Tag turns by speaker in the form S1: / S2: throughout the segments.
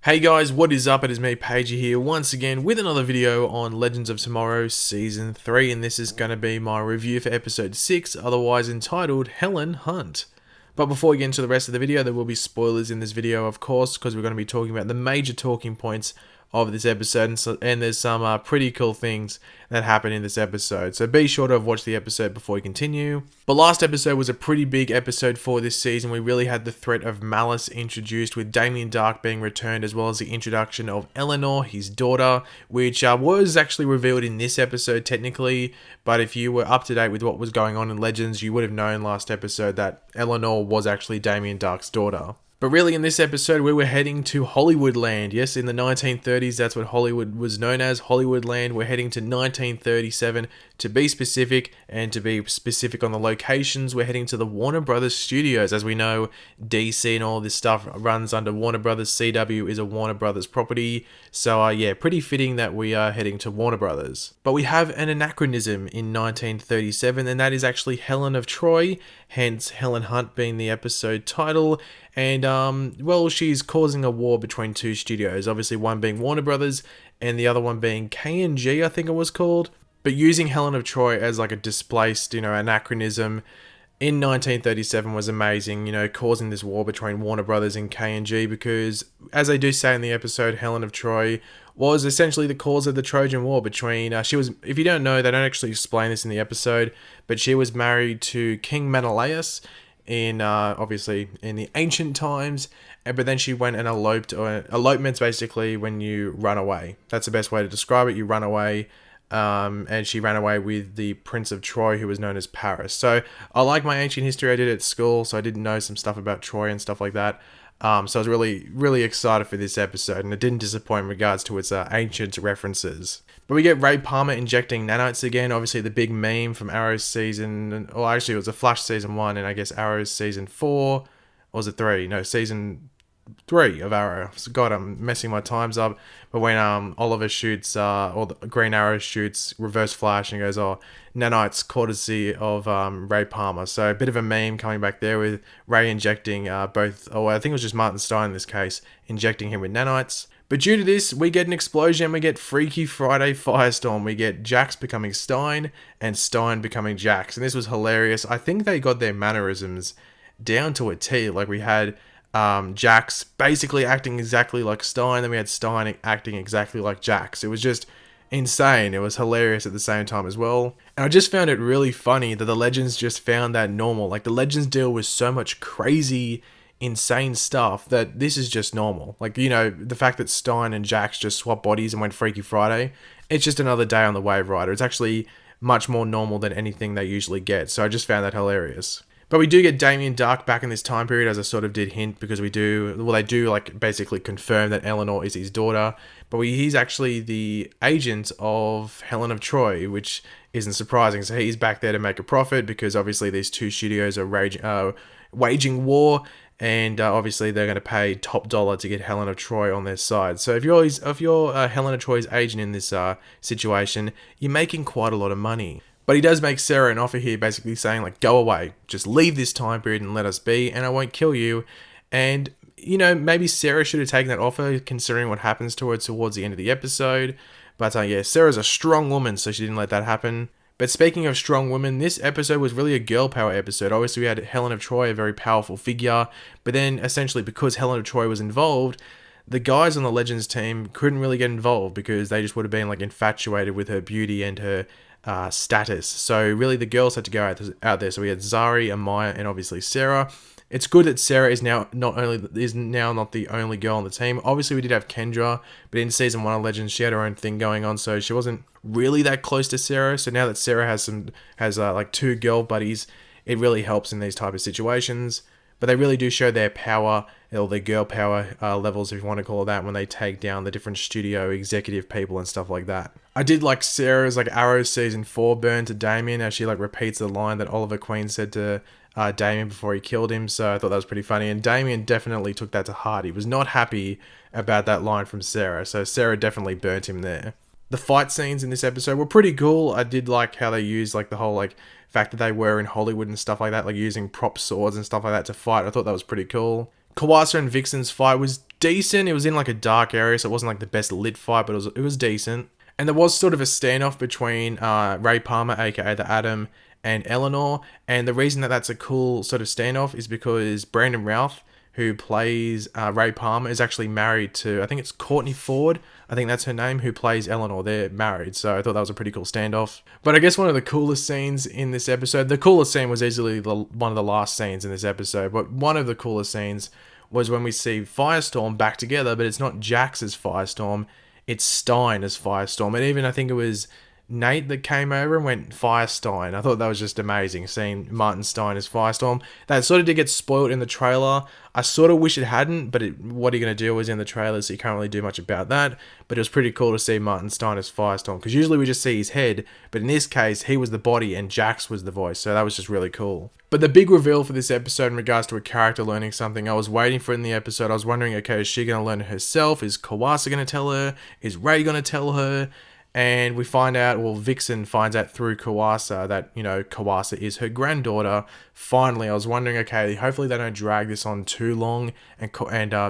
S1: Hey guys, what is up? It is me, Pagey here, once again with another video on Legends of Tomorrow Season 3, and this is going to be my review for Episode 6, otherwise entitled Helen Hunt. But before we get into the rest of the video, there will be spoilers in this video, of course, because we're going to be talking about the major talking points of this episode, and there's some pretty cool things that happen in this episode, so be sure to have watched the episode before we continue. But last episode was a pretty big episode for this season. We really had the threat of Malice introduced, with Damian Duck being returned, as well as the introduction of Eleanor, his daughter, which was actually revealed in this episode technically, but if you were up to date with what was going on in Legends, you would have known last episode that Eleanor was actually Damian Duck's daughter. But really, in this episode, we were heading to Hollywood Land. Yes, in the 1930s, that's what Hollywood was known as, Hollywood Land. We're heading to 1937 to be specific, and to be specific on the locations, we're heading to the Warner Brothers Studios. As we know, DC and all this stuff runs under Warner Brothers. CW is a Warner Brothers property. So yeah, pretty fitting that we are heading to Warner Brothers. But we have an anachronism in 1937, and that is actually Helen of Troy, hence Helen Hunt being the episode title. And, well, she's causing a war between two studios, obviously one being Warner Brothers and the other one being K&G, I think it was called. But using Helen of Troy as like a displaced, anachronism in 1937 was amazing, causing this war between Warner Brothers and K&G, because, as they do say in the episode, Helen of Troy was essentially the cause of the Trojan War between, she was, if you don't know, they don't actually explain this in the episode, but she was married to King Menelaus in, obviously, in the ancient times, but then she went and eloped. Elopement's basically when you run away. That's the best way to describe it. You run away, and she ran away with the Prince of Troy, who was known as Paris. So I like my ancient history I did at school, so I did know some stuff about Troy and stuff like that. So I was really, really excited for this episode, and it didn't disappoint in regards to its ancient references. But we get Ray Palmer injecting nanites again, obviously the big meme from Arrow's season, or actually it was a Flash season 1, and I guess Arrow's season 4, or was it 3? No, season 3 of Arrow. God, I'm messing my times up. But when Oliver shoots, or the Green Arrow shoots Reverse Flash and goes, oh, nanites courtesy of Ray Palmer. So a bit of a meme coming back there with Ray injecting both, I think it was just Martin Stein in this case, injecting him with nanites. But due to this, we get an explosion, we get Freaky Friday Firestorm, we get Jax becoming Stein, and Stein becoming Jax. And this was hilarious. I think they got their mannerisms down to a T. Like, we had Jax basically acting exactly like Stein, then we had Stein acting exactly like Jax. It was just insane. It was hilarious at the same time as well. And I just found it really funny that the Legends just found that normal. Like, the Legends deal with so much crazy, insane stuff that this is just normal. Like, the fact that Stein and Jax just swapped bodies and went Freaky Friday, it's just another day on the Wave Rider. It's actually much more normal than anything they usually get. So I just found that hilarious. But we do get Damian Duck back in this time period, as I sort of did hint, because they do like basically confirm that Eleanor is his daughter. But he's actually the agent of Helen of Troy, which isn't surprising. So he's back there to make a profit, because obviously these two studios are waging war, and obviously they're going to pay top dollar to get Helen of Troy on their side. So if you're Helen of Troy's agent in this situation, you're making quite a lot of money. But he does make Sarah an offer here, basically saying, like, go away, just leave this time period and let us be, and I won't kill you. And, maybe Sarah should have taken that offer, considering what happens to her towards the end of the episode. But yeah, Sarah's a strong woman, so she didn't let that happen. But speaking of strong women, this episode was really a girl power episode. Obviously, we had Helen of Troy, a very powerful figure, but then essentially because Helen of Troy was involved, the guys on the Legends team couldn't really get involved, because they just would have been like infatuated with her beauty and her status. So really the girls had to go out there. So we had Zari, Amaya, and obviously Sarah. It's good that Sarah is now not the only girl on the team. Obviously we did have Kendra, but in season 1 of Legends she had her own thing going on, so she wasn't really that close to Sarah. So now that Sarah has like two girl buddies, it really helps in these type of situations. But they really do show their power, or their girl power levels, if you want to call it that, when they take down the different studio executive people and stuff like that. I did like Sarah's Arrow season 4 burn to Damian, as she repeats the line that Oliver Queen said to Damian before he killed him. So I thought that was pretty funny, and Damian definitely took that to heart. He was not happy about that line from Sarah, so Sarah definitely burnt him there. The fight scenes in this episode were pretty cool. I did like how they used the whole fact that they were in Hollywood and stuff like that, using prop swords and stuff like that to fight. I thought that was pretty cool. Kawasa and Vixen's fight was decent. It was in like a dark area, so it wasn't like the best lit fight, but it was decent. And there was sort of a standoff between Ray Palmer, aka the Atom, and Eleanor. And the reason that that's a cool sort of standoff is because Brandon Routh, who plays Ray Palmer, is actually married to, I think it's Courtney Ford. I think that's her name, who plays Eleanor. They're married, so I thought that was a pretty cool standoff. But I guess one of the coolest scenes in this episode, the coolest scene was easily one of the last scenes in this episode, but one of the coolest scenes was when we see Firestorm back together, but it's not Jax as Firestorm, it's Stein as Firestorm. And even I think it was Nate that came over and went Firestein. I thought that was just amazing, seeing Martin Stein as Firestorm. That sort of did get spoiled in the trailer. I sort of wish it hadn't, but what are you going to do? It was in the trailer, so you can't really do much about that. But it was pretty cool to see Martin Stein as Firestorm, because usually we just see his head, but in this case, he was the body and Jax was the voice, so that was just really cool. But the big reveal for this episode in regards to a character learning something, I was waiting for it in the episode. I was wondering, okay, is she going to learn it herself? Is Kawasa going to tell her? Is Ray going to tell her? And we find out, well, Vixen finds out through Kawasa that, Kawasa is her granddaughter. Finally, I was wondering, okay, hopefully they don't drag this on too long and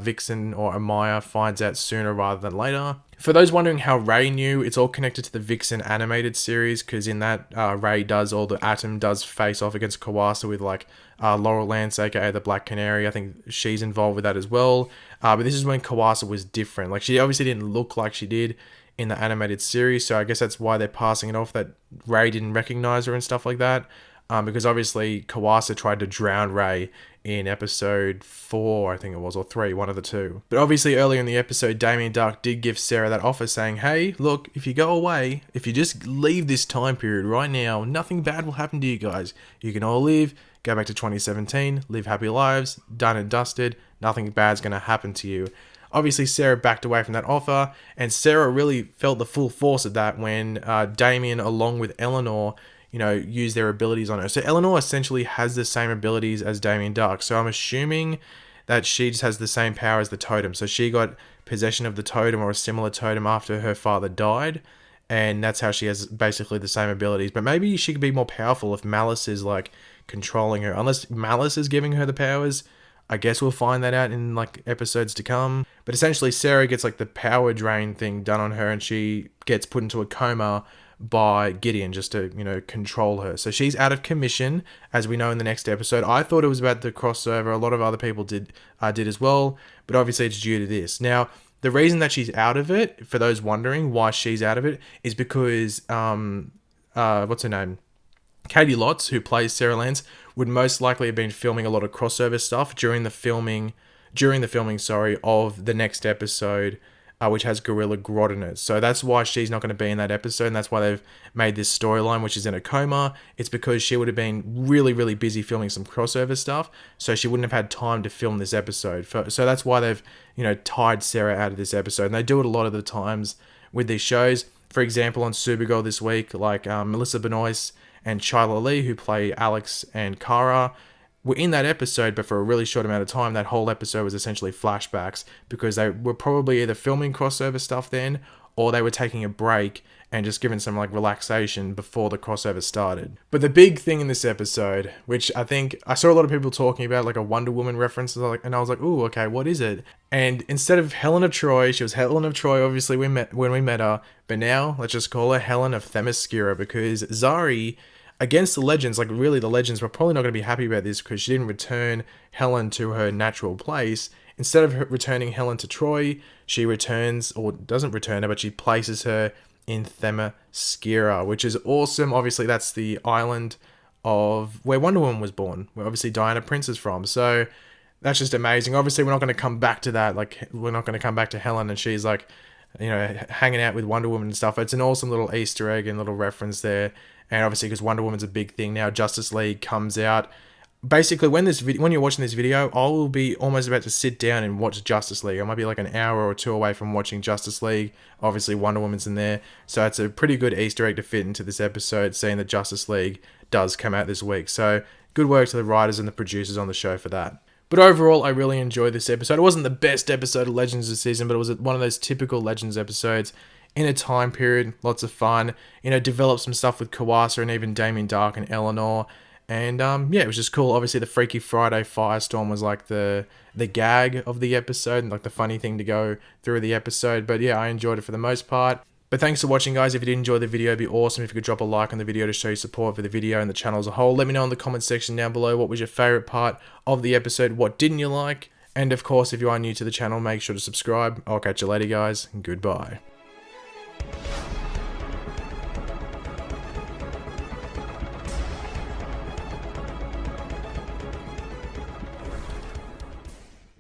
S1: Vixen or Amaya finds out sooner rather than later. For those wondering how Ray knew, it's all connected to the Vixen animated series, because in that, Ray the Atom does face off against Kawasa with Laurel Lance, aka the Black Canary. I think she's involved with that as well. But this is when Kawasa was different. Like, she obviously didn't look like she did in the animated series, so I guess that's why they're passing it off that Ray didn't recognize her and stuff like that, because obviously Kawasa tried to drown Ray in episode 4, I think it was, or 3, one of the two. But obviously earlier in the episode, Damian Duck did give Sarah that offer saying, hey, look, if you go away, if you just leave this time period right now, nothing bad will happen to you guys. You can all leave, go back to 2017, live happy lives, done and dusted, nothing bad's going to happen to you. Obviously, Sarah backed away from that offer, and Sarah really felt the full force of that when Damian, along with Eleanor, used their abilities on her. So Eleanor essentially has the same abilities as Damian Duck, so I'm assuming that she just has the same power as the totem. So she got possession of the totem or a similar totem after her father died, and that's how she has basically the same abilities. But maybe she could be more powerful if Malice is controlling her. Unless Malice is giving her the powers, I guess we'll find that out in episodes to come. But essentially Sarah gets the power drain thing done on her, and she gets put into a coma by Gideon just to, control her. So she's out of commission, as we know in the next episode. I thought it was about the crossover. A lot of other people did as well, but obviously it's due to this. Now, the reason that she's out of it, for those wondering why she's out of it, is because what's her name? Katie Lotz, who plays Sarah Lance, would most likely have been filming a lot of crossover stuff during the filming, of the next episode, which has Gorilla Grodd in it. So that's why she's not going to be in that episode, and that's why they've made this storyline, which is in a coma. It's because she would have been really, really busy filming some crossover stuff, so she wouldn't have had time to film this episode. So that's why they've, tied Sarah out of this episode, and they do it a lot of the times with these shows. For example, on Supergirl this week, Melissa Benoist and Chyla Lee, who play Alex and Kara, were in that episode, but for a really short amount of time. That whole episode was essentially flashbacks, because they were probably either filming crossover stuff then, or they were taking a break and just giving some relaxation before the crossover started. But the big thing in this episode, which I think I saw a lot of people talking about, a Wonder Woman reference, and I was like, ooh, okay, what is it? And instead of Helen of Troy, she was Helen of Troy, obviously when we met her, but now let's just call her Helen of Themyscira, because Zari, against the Legends, really the Legends were probably not going to be happy about this, because she didn't return Helen to her natural place. Instead of returning Helen to Troy, she returns, or doesn't return her, but she places her in Themyscira, which is awesome. Obviously, that's the island of where Wonder Woman was born, where obviously Diana Prince is from. So that's just amazing. Obviously, we're not going to come back to that. We're not going to come back to Helen and she's hanging out with Wonder Woman and stuff. It's an awesome little Easter egg and little reference there. And obviously, because Wonder Woman's a big thing now, Justice League comes out. Basically, when you're watching this video, I will be almost about to sit down and watch Justice League. I might be an hour or two away from watching Justice League. Obviously, Wonder Woman's in there. So it's a pretty good Easter egg to fit into this episode, seeing that Justice League does come out this week. So good work to the writers and the producers on the show for that. But overall, I really enjoyed this episode. It wasn't the best episode of Legends this season, but it was one of those typical Legends episodes in a time period. Lots of fun. Develop some stuff with Kawasa and even Damian Duck and Eleanor. And yeah, it was just cool. Obviously, the Freaky Friday Firestorm was like the gag of the episode and like the funny thing to go through the episode. But yeah, I enjoyed it for the most part. But thanks for watching, guys. If you did enjoy the video, it'd be awesome if you could drop a like on the video to show your support for the video and the channel as a whole. Let me know in the comment section down below what was your favorite part of the episode, what didn't you like? And of course, if you are new to the channel, make sure to subscribe. I'll catch you later, guys. Goodbye.